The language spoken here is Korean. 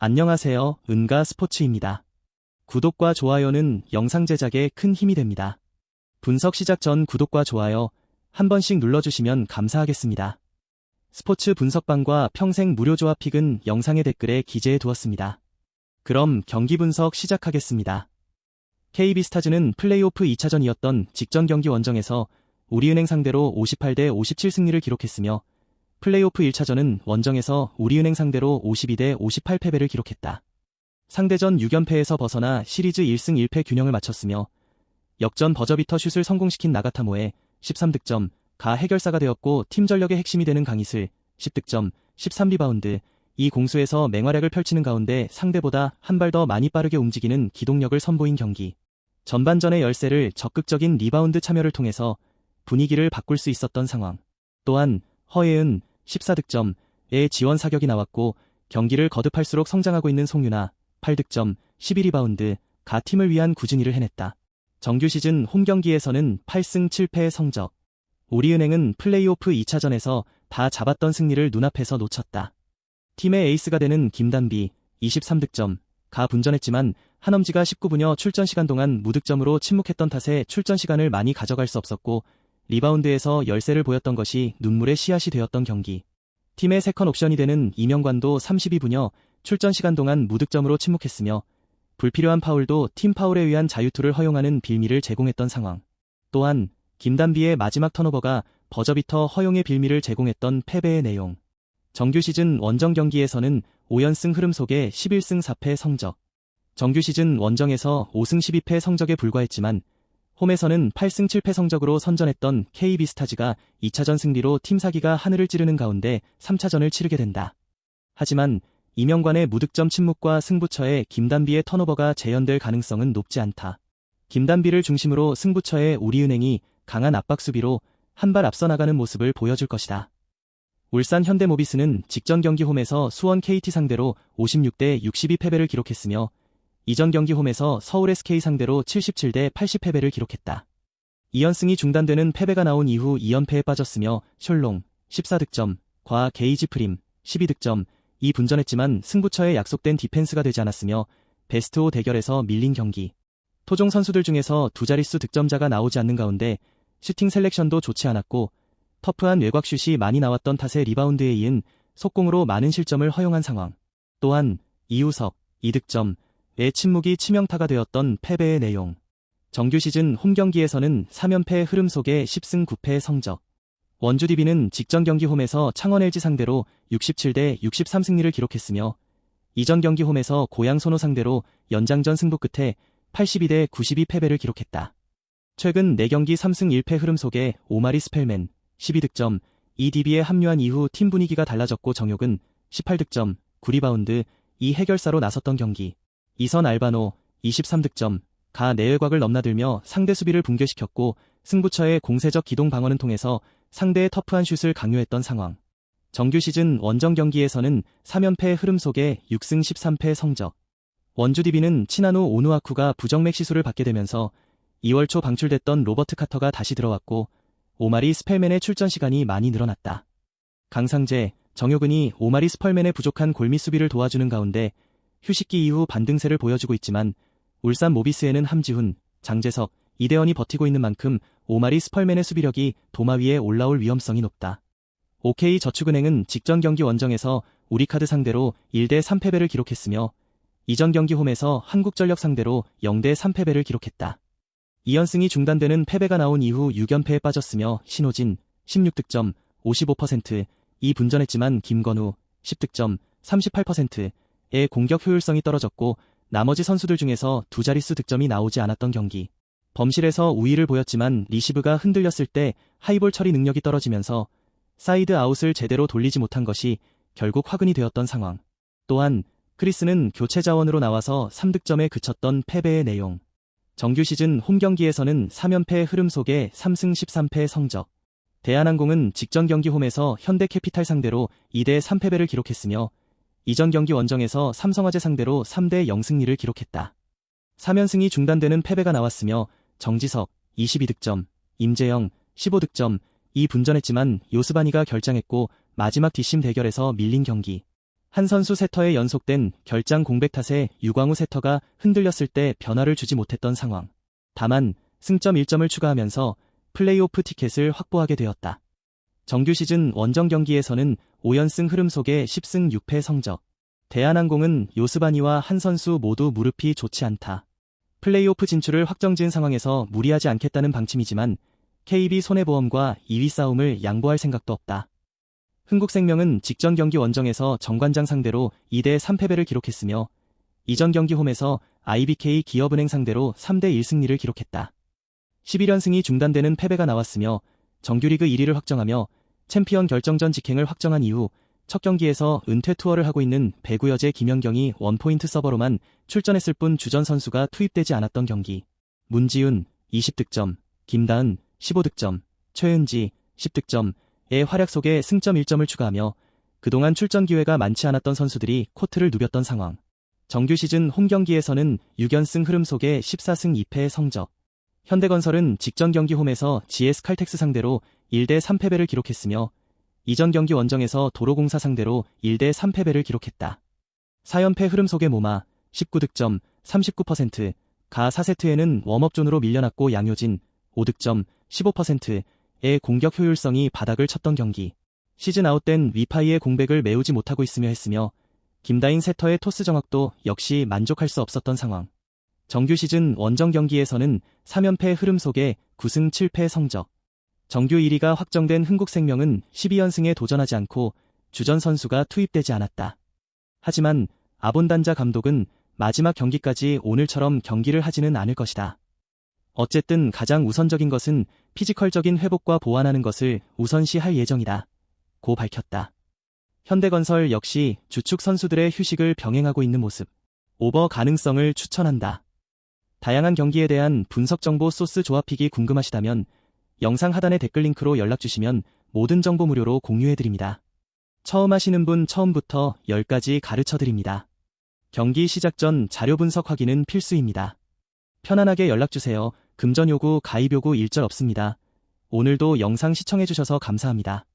안녕하세요, 은가 스포츠입니다. 구독과 좋아요는 영상 제작에 큰 힘이 됩니다. 분석 시작 전 구독과 좋아요 한 번씩 눌러주시면 감사하겠습니다. 스포츠 분석방과 평생 무료 조합 픽은 영상의 댓글에 기재해 두었습니다. 그럼 경기 분석 시작하겠습니다. KB스타즈는 플레이오프 2차전이었던 직전 경기 원정에서 우리은행 상대로 58대 57 승리를 기록했으며 플레이오프 1차전은 원정에서 우리은행 상대로 52대 58 패배를 기록했다. 상대전 6연패에서 벗어나 시리즈 1승 1패 균형을 맞췄으며 역전 버저비터 슛을 성공시킨 나가타모에 13득점, 가 해결사가 되었고 팀 전력의 핵심이 되는 강희슬 10득점, 13리바운드, 이 공수에서 맹활약을 펼치는 가운데 상대보다 한 발 더 많이 빠르게 움직이는 기동력을 선보인 경기. 전반전의 열세를 적극적인 리바운드 참여를 통해서 분위기를 바꿀 수 있었던 상황. 또한 허예은 14득점의 지원 사격이 나왔고 경기를 거듭할수록 성장하고 있는 송유나 8득점, 12리바운드, 가 팀을 위한 꾸준히를 해냈다. 정규 시즌 홈 경기에서는 8승 7패의 성적. 우리은행은 플레이오프 2차전에서 다 잡았던 승리를 눈앞에서 놓쳤다. 팀의 에이스가 되는 김단비 23득점, 가 분전했지만 한엄지가 19분여 출전 시간 동안 무득점으로 침묵했던 탓에 출전 시간을 많이 가져갈 수 없었고 리바운드에서 열세를 보였던 것이 눈물의 씨앗이 되었던 경기. 팀의 세컨 옵션이 되는 이명관도 32분여 출전 시간 동안 무득점으로 침묵했으며 불필요한 파울도 팀 파울에 의한 자유투를 허용하는 빌미를 제공했던 상황. 또한 김단비의 마지막 턴오버가 버저비터 허용의 빌미를 제공했던 패배의 내용. 정규 시즌 원정 경기에서는 5연승 흐름 속에 11승 4패 성적. 정규 시즌 원정에서 5승 12패 성적에 불과했지만 홈에서는 8승 7패 성적으로 선전했던 KB스타즈가 2차전 승리로 팀 사기가 하늘을 찌르는 가운데 3차전을 치르게 된다. 하지만 이명관의 무득점 침묵과 승부처에 김단비의 턴오버가 재현될 가능성은 높지 않다. 김단비를 중심으로 승부처에 우리은행이 강한 압박 수비로 한 발 앞서 나가는 모습을 보여줄 것이다. 울산 현대모비스는 직전 경기 홈에서 수원 KT 상대로 56대 62 패배를 기록했으며 이전 경기 홈에서 서울 SK 상대로 77대 80 패배를 기록했다. 2연승이 중단되는 패배가 나온 이후 2연패에 빠졌으며 셜롱 14득점, 과 게이지 프림 12득점, 이 분전했지만 승부처에 약속된 디펜스가 되지 않았으며 베스트 5 대결에서 밀린 경기. 토종 선수들 중에서 두 자릿수 득점자가 나오지 않는 가운데 슈팅 셀렉션도 좋지 않았고 터프한 외곽슛이 많이 나왔던 탓에 리바운드에 이은 속공으로 많은 실점을 허용한 상황. 또한 이우석 2득점, 의 침묵이 치명타가 되었던 패배의 내용. 정규 시즌 홈 경기에서는 3연패 흐름 속에 10승 9패의 성적. 원주 DB는 직전 경기 홈에서 창원 LG 상대로 67대 63 승리를 기록했으며 이전 경기 홈에서 고양 손호 상대로 연장전 승부 끝에 82대 92 패배를 기록했다. 최근 4경기 3승 1패 흐름 속에 오마리 스펠맨 12득점, 이 DB에 합류한 이후 팀 분위기가 달라졌고 정욕은 18득점, 9리바운드, 이 해결사로 나섰던 경기. 이선 알바노 23득점, 가 내외곽을 넘나들며 상대 수비를 붕괴시켰고 승부처의 공세적 기동 방어는 통해서 상대의 터프한 슛을 강요했던 상황. 정규 시즌 원정 경기에서는 3연패 흐름 속에 6승 13패 성적. 원주 DB는 치나노 오누아쿠가 부정맥 시술을 받게 되면서 2월 초 방출됐던 로버트 카터가 다시 들어왔고 오마리 스펠맨의 출전 시간이 많이 늘어났다. 강상재, 정효근이 오마리 스펠맨의 부족한 골밑 수비를 도와주는 가운데 휴식기 이후 반등세를 보여주고 있지만 울산 모비스에는 함지훈, 장재석, 이대헌이 버티고 있는 만큼 오마리 스펄맨의 수비력이 도마 위에 올라올 위험성이 높다. OK저축은행은 직전 경기 원정에서 우리카드 상대로 1대 3패배를 기록했으며 이전 경기 홈에서 한국전력 상대로 0대 3패배를 기록했다. 2연승이 중단되는 패배가 나온 이후 6연패에 빠졌으며 신호진 16득점, 55%, 이 분전했지만 김건우 10득점, 38%의 공격 효율성이 떨어졌고 나머지 선수들 중에서 두 자릿수 득점이 나오지 않았던 경기. 범실에서 우위를 보였지만 리시브가 흔들렸을 때 하이볼 처리 능력이 떨어지면서 사이드 아웃을 제대로 돌리지 못한 것이 결국 화근이 되었던 상황. 또한 크리스는 교체 자원으로 나와서 3득점에 그쳤던 패배의 내용. 정규 시즌 홈 경기에서는 3연패 흐름 속에 3승 13패의 성적. 대한항공은 직전 경기 홈에서 현대캐피탈 상대로 2대 3패배를 기록했으며 이전 경기 원정에서 삼성화재 상대로 3대 0 승리를 기록했다. 3연승이 중단되는 패배가 나왔으며 정지석 22득점, 임재영 15득점, 이 분전했지만 요스바니가 결장했고 마지막 뒷심 대결에서 밀린 경기. 한 선수 세터의 연속된 결장 공백 탓에 유광우 세터가 흔들렸을 때 변화를 주지 못했던 상황. 다만 승점 1점을 추가하면서 플레이오프 티켓을 확보하게 되었다. 정규 시즌 원정 경기에서는 5연승 흐름 속에 10승 6패 성적. 대한항공은 요스바니와 한 선수 모두 무릎이 좋지 않다. 플레이오프 진출을 확정지은 상황에서 무리하지 않겠다는 방침이지만 KB손해보험과 2위 싸움을 양보할 생각도 없다. 흥국생명은 직전 경기 원정에서 정관장 상대로 2대 3패배를 기록했으며 이전 경기 홈에서 IBK 기업은행 상대로 3대 1승리를 기록했다. 11연승이 중단되는 패배가 나왔으며 정규리그 1위를 확정하며 챔피언 결정전 직행을 확정한 이후 첫 경기에서 은퇴 투어를 하고 있는 배구여제 김연경이 원포인트 서버로만 출전했을 뿐 주전 선수가 투입되지 않았던 경기. 문지훈 20득점, 김다은 15득점, 최은지 10득점의 활약 속에 승점 1점을 추가하며 그동안 출전 기회가 많지 않았던 선수들이 코트를 누볐던 상황. 정규 시즌 홈 경기에서는 6연승 흐름 속에 14승 2패의 성적. 현대건설은 직전 경기 홈에서 GS칼텍스 상대로 1대 3패배를 기록했으며 이전 경기 원정에서 도로공사 상대로 1대 3패배를 기록했다. 4연패 흐름 속의 모마 19득점 39%, 가 4세트에는 웜업존으로 밀려났고 양효진 5득점 15%의 공격 효율성이 바닥을 쳤던 경기. 시즌 아웃된 위파이의 공백을 메우지 못하고 있으며 했으며 김다인 세터의 토스 정확도 역시 만족할 수 없었던 상황. 정규 시즌 원정 경기에서는 3연패 흐름 속에 9승 7패 성적. 정규 1위가 확정된 흥국생명은 12연승에 도전하지 않고 주전 선수가 투입되지 않았다. 하지만 아본단자 감독은 마지막 경기까지 오늘처럼 경기를 하지는 않을 것이다. 어쨌든 가장 우선적인 것은 피지컬적인 회복과 보완하는 것을 우선시할 예정이다. 고 밝혔다. 현대건설 역시 주축 선수들의 휴식을 병행하고 있는 모습. 오버 가능성을 추천한다. 다양한 경기에 대한 분석 정보 소스 조합픽이 궁금하시다면 영상 하단의 댓글 링크로 연락주시면 모든 정보 무료로 공유해드립니다. 처음 하시는 분 처음부터 10가지 가르쳐드립니다. 경기 시작 전 자료 분석 확인은 필수입니다. 편안하게 연락주세요. 금전 요구, 가입 요구 일절 없습니다. 오늘도 영상 시청해주셔서 감사합니다.